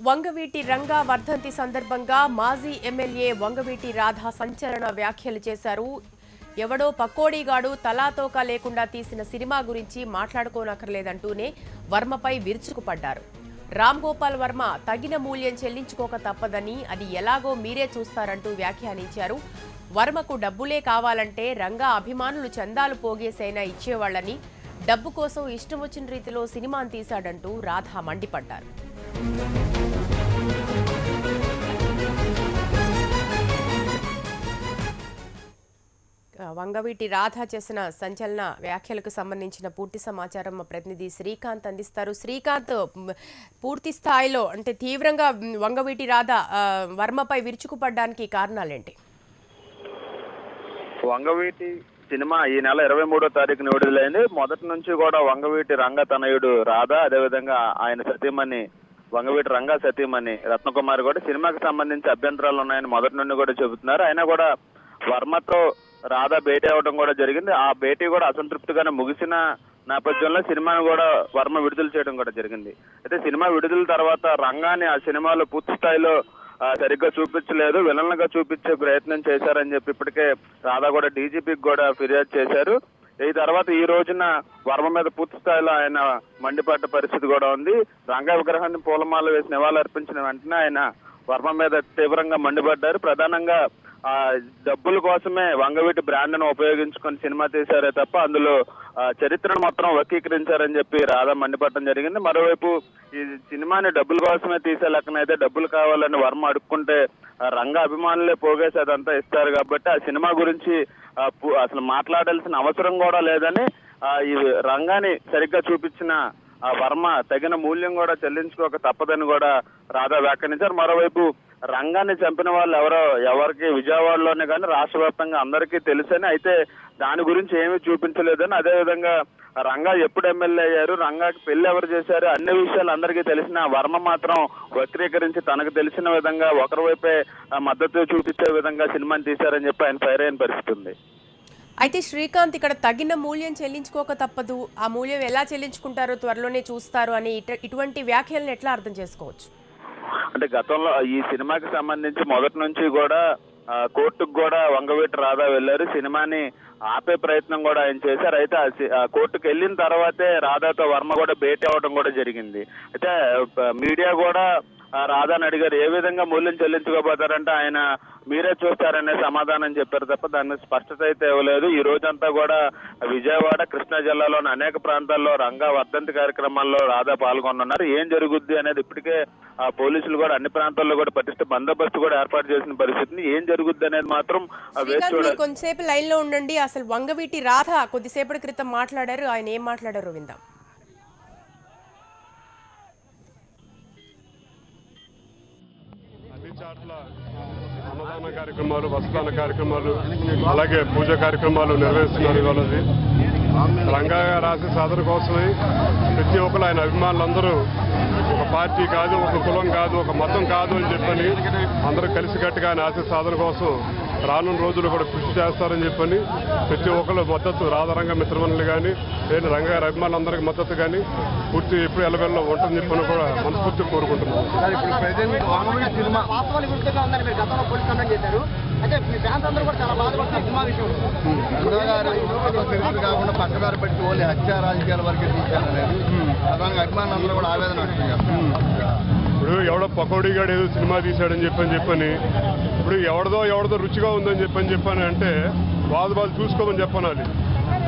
వంగవీటి రంగా వర్ధంతి సందర్భంగా మాజీ ఎమ్మెల్యే వంగవీటి రాధ సంచలన వ్యాఖ్యలు చేశారు. ఎవడో పక్కోడీగాడు తలాతోక లేకుండా తీసిన సినిమా గురించి మాట్లాడుకోనక్కర్లేదంటూనే వర్మపై విరుచుకుపడ్డారు. రామ్ గోపాల్ వర్మ తగిన మూల్యం చెల్లించుకోక తప్పదని, అది ఎలాగో మీరే చూస్తారంటూ వ్యాఖ్యానించారు. వర్మకు డబ్బులే కావాలంటే రంగా అభిమానులు చందాలు పోగేసైనా ఇచ్చేవాళ్లని, డబ్బు కోసం ఇష్టం వచ్చిన రీతిలో సినిమాను తీశాడంటూ రాధ మండిపడ్డారు. వంగవీటి రాధ చేసిన సంచలన వ్యాఖ్యలకు సంబంధించిన పూర్తి సమాచారం మా ప్రతినిధి శ్రీకాంత్ అందిస్తారు. శ్రీకాంత్, పూర్తి స్థాయిలో అంటే తీవ్రంగా వంగవీటి రాధ వర్మపై విరుచుకుపడ్డానికి కారణాలేంటి? వంగవీటి సినిమా ఈ నెల 23వ తారీఖున విడుదలైంది. మొదటి నుంచి కూడా వంగవీటి రంగ తనయుడు రాధ, అదేవిధంగా ఆయన సతీమణి వంగవీటి రంగా సతీమణి రత్నకుమారి కూడా సినిమాకి సంబంధించి అభ్యంతరాలు ఉన్నాయని మొదటి నుండి కూడా చెబుతున్నారు. అయినా కూడా వర్మతో రాధా భేటీ అవ్వడం కూడా జరిగింది. ఆ భేటీ కూడా అసంతృప్తిగానే ముగిసిన నేపథ్యంలో సినిమాను కూడా వర్మ విడుదల చేయడం కూడా జరిగింది. అయితే సినిమా విడుదల తర్వాత రంగాన్ని ఆ సినిమాలో పూర్తి స్థాయిలో సరిగ్గా చూపించలేదు, విలన్లుగా చూపించే ప్రయత్నం చేశారని చెప్పి ఇప్పటికే రాధా కూడా డీజీపీకి కూడా ఫిర్యాదు చేశారు. ఈ తర్వాత ఈ రోజున వర్మ మీద పూర్తి స్థాయిలో ఆయన మండిపడ్డ పరిస్థితి కూడా ఉంది. రంగా విగ్రహాన్ని పూలమాల వేసి నివాళులర్పించిన వెంటనే ఆయన వర్మ మీద తీవ్రంగా మండిపడ్డారు. ప్రధానంగా డబ్బుల కోసమే వంగవీటి బ్రాండ్ను ఉపయోగించుకొని సినిమా తీశారే తప్ప అందులో చరిత్రను మొత్తం వక్రీకరించారని చెప్పి రాధా మండిపడటం జరిగింది. మరోవైపు ఈ సినిమాని డబ్బుల కోసమే తీసే లెక్కనైతే డబ్బులు కావాలని వర్మ అడుక్కుంటే రంగ అభిమానులే పోగేసి అదంతా ఇస్తారు కాబట్టి ఆ సినిమా గురించి అసలు మాట్లాడాల్సిన అవసరం కూడా లేదని, ఈ రంగాన్ని సరిగ్గా చూపించిన వర్మ తగిన మూల్యం కూడా చెల్లించుకోక తప్పదని కూడా రాధా వ్యాఖ్యానించారు. మరోవైపు రంగాన్ని చంపిన వాళ్ళు ఎవరికి విజయవాడలోనే కానీ రాష్ట్ర వ్యాప్తంగా అందరికీ తెలుసని, అయితే దాని గురించి ఏమీ చూపించలేదని, అదేవిధంగా రంగా ఎప్పుడు ఎమ్మెల్యే అయ్యారు, రంగాకి పెళ్లి ఎవరు చేశారు, అన్ని విషయాలు అందరికీ తెలిసిన వర్మ మాత్రం వక్రీకరించి తనకు తెలిసిన విధంగా ఒకరి వైపే మద్దతు చూపించే విధంగా సినిమాని తీశారని చెప్పి ఆయన ఫైర్ అయిన పరిస్థితి ఉంది. అయితే శ్రీకాంత్, ఇక్కడ తగిన మూల్యం చెల్లించుకోక తప్పదు, ఆ మూల్యం ఎలా చెల్లించుకుంటారో త్వరలోనే చూస్తారు అని ఇటువంటి వ్యాఖ్యలను ఎట్లా అర్థం చేసుకోవచ్చు? అంటే గతంలో ఈ సినిమాకి సంబంధించి మొదటి నుంచి కూడా కోర్టుకు కూడా వంగవీటి రాధా వెళ్లారు. సినిమాని ఆపే ప్రయత్నం కూడా ఆయన చేశారు. అయితే కోర్టుకు వెళ్ళిన తర్వాతే రాధాతో వర్మ కూడా భేటీ అవ్వడం కూడా జరిగింది. అయితే మీడియా కూడా రాధాని అడిగారు, ఏ విధంగా మూల్యం చెల్లించుకోబోతారంటే ఆయన మీరే చూస్తారనే సమాధానం చెప్పారు తప్ప దాని స్పష్టత అయితే ఇవ్వలేదు. ఈ రోజంతా కూడా విజయవాడ, కృష్ణా జిల్లాలోని అనేక ప్రాంతాల్లో రంగా వర్ధంతి కార్యక్రమాల్లో రాధా పాల్గొన్నారు. ఏం జరుగుద్ది అనేది ఇప్పటికే పోలీసులు కూడా అన్ని ప్రాంతాల్లో కూడా పటిష్ట బందోబస్తు కూడా ఏర్పాటు చేసిన పరిస్థితిని, ఏం జరుగుద్ది అనేది మాత్రం కొంతసేపు లైన్ లో ఉండండి. అసలు వంగవీటి రాధ కొద్దిసేపటి క్రితం మాట్లాడారు, ఆయన ఏం మాట్లాడారు విందాం. అన్నదాన కార్యక్రమాలు, వస్త్రాన కార్యక్రమాలు, అలాగే పూజ కార్యక్రమాలు నిర్వహిస్తున్నారు. ఇవాళది రంగా రాసే సాధన కోసమే ప్రతి ఒక్కరు ఆయన అభిమానులందరూ ఒక పార్టీ కాదు, ఒక కులం కాదు, ఒక మతం కాదు అని చెప్పని అందరూ కలిసికట్టుగా ఆయన ఆశయ సాధన కోసం రానున్న రోజులు కూడా కృషి చేస్తారని చెప్పని ప్రతి ఒక్కరు మద్దతు రాధారంగ మిత్రమణులు కానీ నేను రంగారి అభిమానులందరికీ మద్దతు కానీ పూర్తి ఎప్పుడు ఎలవెల్లో ఉంటుందని చెప్పని కూడా మనస్ఫూర్తిగా కోరుకుంటున్నాను. కాకుండా పక్కదారి పెట్టి ఓన్లీ హత్య రాజకీయాల వరకే తీశారనేది అభిమానులందరూ కూడా ఆవేదన వ్యక్తం. ఇప్పుడు ఎవడో పకోడీగాడు ఏదో సినిమా తీశాడని చెప్పని ఇప్పుడు ఎవరిదో రుచిగా ఉందని చెప్పని అంటే బాధ చూసుకోమని చెప్పనాలి.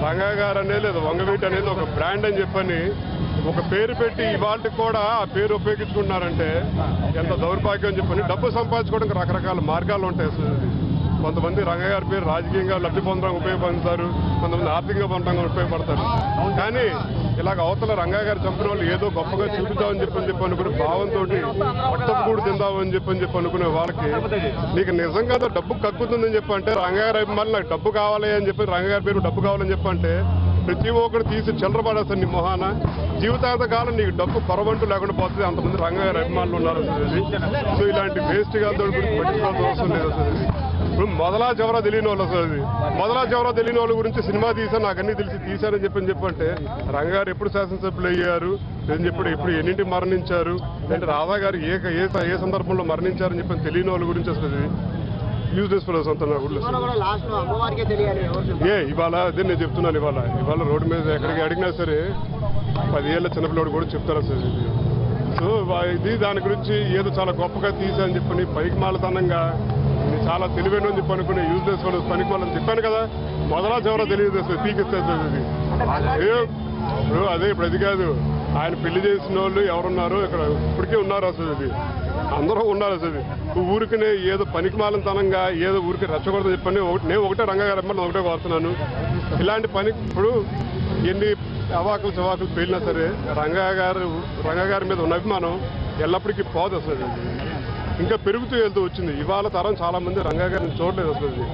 రంగా గారు అనేది లేదా వంగవీటి అనేది ఒక బ్రాండ్ అని చెప్పని ఒక పేరు పెట్టి ఇవాళకి కూడా ఆ పేరు ఉపయోగించుకుంటున్నారంటే ఎంత దౌర్భాగ్యం అని చెప్పని. డబ్బు సంపాదించుకోవడానికి రకరకాల మార్గాలు ఉంటాయి. కొంతమంది రంగా గారి పేరు రాజకీయంగా లబ్ధి పొందడానికి ఉపయోగపడతారు, కొంతమంది ఆర్థికంగా పొందడానికి ఉపయోగపడతారు. కానీ ఇలాగ అవతల రంగా గారు చంపిన వాళ్ళు ఏదో గొప్పగా చూపిద్దామని చెప్పని అనుకునే భావంతో పట్టపు కూడా తిందామని చెప్పని అనుకునే వాళ్ళకి నీకు నిజంగా డబ్బు కక్కుతుందని చెప్పంటే రంగా గారి అభిమానులు నాకు డబ్బు కావాలి అని చెప్పి రంగా గారి పేరు డబ్బు కావాలని చెప్పంటే ప్రతి ఒక్కరు తీసి చిల్లరపడేస్తారు నీ మొహాన. జీవితాంత కాలం నీకు డబ్బు కొరవంటూ లేకుండా పోతుంది. అంతమంది రంగా గారి అభిమానులు ఉన్నారు అసలు. సో ఇలాంటి వేస్ట్ గా గురించి పట్టించుకోవాల్సిన అవసరం లేదు అసలు. ఇప్పుడు మొదలా చివరా తెలియని వాళ్ళు అసలు మొదలా చివరా తెలియని వాళ్ళ గురించి సినిమా తీశాను, నాకు అన్ని తెలిసి తీశారని చెప్పంటే రంగారు ఎప్పుడు శాసనసభ్యులు అయ్యారు, లేదని చెప్పి ఇప్పుడు ఎన్నింటి మరణించారు, అంటే రాధా గారు ఏ సందర్భంలో మరణించారని చెప్పి తెలియని వాళ్ళ గురించి అసలు యూజ్లెస్ ఫెలోస్ అంతా ఊళ్ళో. ఇవాళ అదే నేను చెప్తున్నాను, ఇవాళ రోడ్డు మీద ఎక్కడికి అడిగినా సరే 10 ఏళ్ళ చిన్నపిల్లడు కూడా చెప్తారు అసలు ఇది. సో ఇది దాని గురించి ఏదో చాలా గొప్పగా తీసని చెప్పని పనికి మాలతనంగా చాలా తెలివైన చెప్పి అనుకునే యూజ్లెస్ ఫెలోస్ పనికి వాళ్ళని చెప్పాను కదా, మొదలా చివర తెలియదు అసలు పీకిస్తుంది అదే ఇప్పుడు అది కాదు. ఆయన పెళ్లి చేసిన వాళ్ళు ఎవరున్నారు ఇక్కడ ఇప్పటికే ఉన్నారు అసలు ఇది, అందరూ ఉన్నారు అసలు. ఊరికినే ఏదో పనికిమాలంతనంగా ఏదో ఊరికి రెచ్చకూడదు చెప్పండి. నేను ఒకటే రంగా గారు అమ్మని ఒకటే కోరుతున్నాను, ఇలాంటి పని ఇప్పుడు ఎన్ని అవాకులు చవాకులు పేలినా సరే రంగా గారి మీద ఉన్న అభిమానం ఎల్లప్పటికీ పోదు అసలు, ఇంకా పెరుగుతూ వెళ్తూ వచ్చింది. ఇవాళ తరం చాలా మంది రంగా గారిని చూడలేదు అసలు,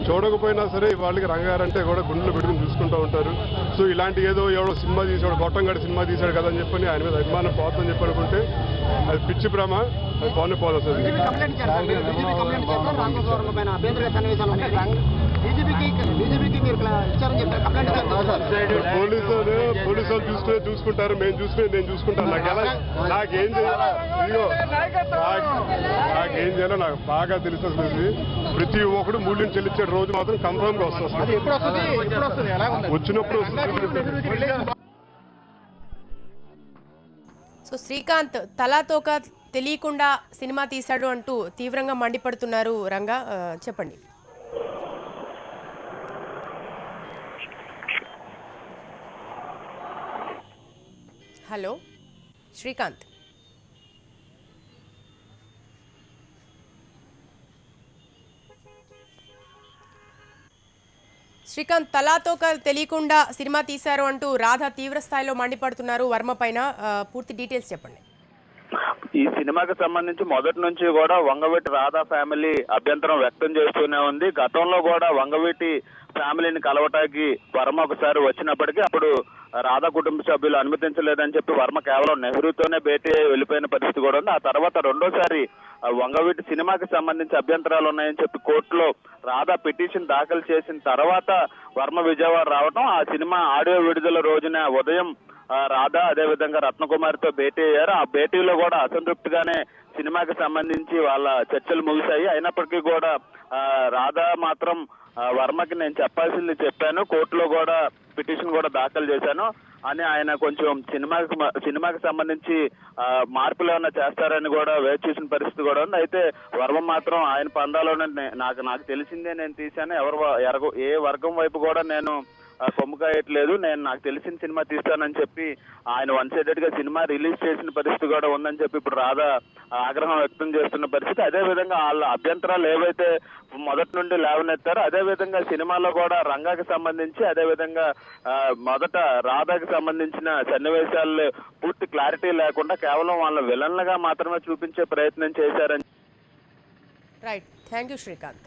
చూడకపోయినా సరే వాళ్ళకి రంగా గారు అంటే కూడా గుండెలు పెట్టుకుని చూసుకుంటూ ఉంటారు. సో ఇలాంటి ఏదో ఎవడో సినిమా తీసాడు, గొట్టంగాడి సినిమా తీశాడు కదా అని చెప్పని ఆయన మీద అభిమానం పోతుందని చెప్పి అనుకుంటే అది పిచ్చి భ్రమ, అది పోనే పోదు అసలు. పోలీసు వాళ్ళు చూసుకుంటారు, నేను చూసుకుంటాను. నాకేం చేయాలో నాకు బాగా తెలుసు అసలు. ప్రతి ఒక్కడు మూల్యం చెల్లించే రోజు మాత్రం కన్ఫర్మ్ గా వస్తుంది, వచ్చినప్పుడు వస్తుంది. సో శ్రీకాంత్ తలాతోక తెలియకుండా సినిమా తీశాడు అంటూ తీవ్రంగా మండిపడుతున్నారు రంగా, చెప్పండి. హలో శ్రీకాంత్. శ్రీకాంత్ తలాతోక తెలియకుండా సినిమా తీశారు అంటూ రాధా తీవ్ర స్థాయిలో మండిపడుతున్నారు వర్మ పైన, పూర్తి డీటెయిల్స్ చెప్పండి. ఈ సినిమాకి సంబంధించి మొదటి నుంచి కూడా వంగవీటి రాధా ఫ్యామిలీ అభ్యంతరం వ్యక్తం చేస్తూనే ఉంది. గతంలో కూడా వంగవీటి ఫ్యామిలీని కలవటానికి వర్మ ఒకసారి వచ్చినప్పటికీ అప్పుడు రాధా కుటుంబ సభ్యులు అనుమతించలేదని చెప్పి వర్మ కేవలం నెహ్రూతోనే భేటీ వెళ్ళిపోయిన పరిస్థితి కూడా ఉంది. ఆ తర్వాత రెండోసారి వంగవీటి సినిమాకి సంబంధించి అభ్యంతరాలు ఉన్నాయని చెప్పి కోర్టులో రాధా పిటిషన్ దాఖలు చేసిన తర్వాత వర్మ విజయవాడ రావడం, ఆ సినిమా ఆడియో విడుదల రోజున ఉదయం రాధా అదేవిధంగా రత్నకుమారితో భేటీ అయ్యారు. ఆ భేటీలో కూడా అసంతృప్తిగానే సినిమాకి సంబంధించి వాళ్ళ చర్చలు ముగిశాయి. అయినప్పటికీ కూడా రాధా మాత్రం వర్మకి నేను చెప్పాల్సింది చెప్పాను, కోర్టులో కూడా పిటిషన్ కూడా దాఖలు చేశాను అని ఆయన కొంచెం సినిమాకి సంబంధించి మార్పులు ఏమైనా చేస్తారని కూడా వేచి చూసిన పరిస్థితి కూడా ఉంది. అయితే వర్మ మాత్రం ఆయన పందాలోనే నాకు తెలిసిందే నేను తీశాను, ఏ వర్గం వైపు కూడా నేను కొమ్ముకాయట్లేదు, నాకు తెలిసిన సినిమా తీస్తానని చెప్పి ఆయన వన్ సైడెడ్ గా సినిమా రిలీజ్ చేసిన పరిస్థితి కూడా ఉందని చెప్పి ఇప్పుడు రాధా ఆగ్రహం వ్యక్తం చేస్తున్న పరిస్థితి. అదే విధంగా వాళ్ళ అభ్యంతరాలు ఏవైతే మొదటి నుండి లేవనెత్తారో అదే విధంగా సినిమాలో కూడా రంగాకి సంబంధించి అదే విధంగా మొదట రాధాకి సంబంధించిన సన్నివేశాలు పూర్తి క్లారిటీ లేకుండా కేవలం వాళ్ళ విలన్లుగా మాత్రమే చూపించే ప్రయత్నం చేశారని. Right, thank you Srikanth.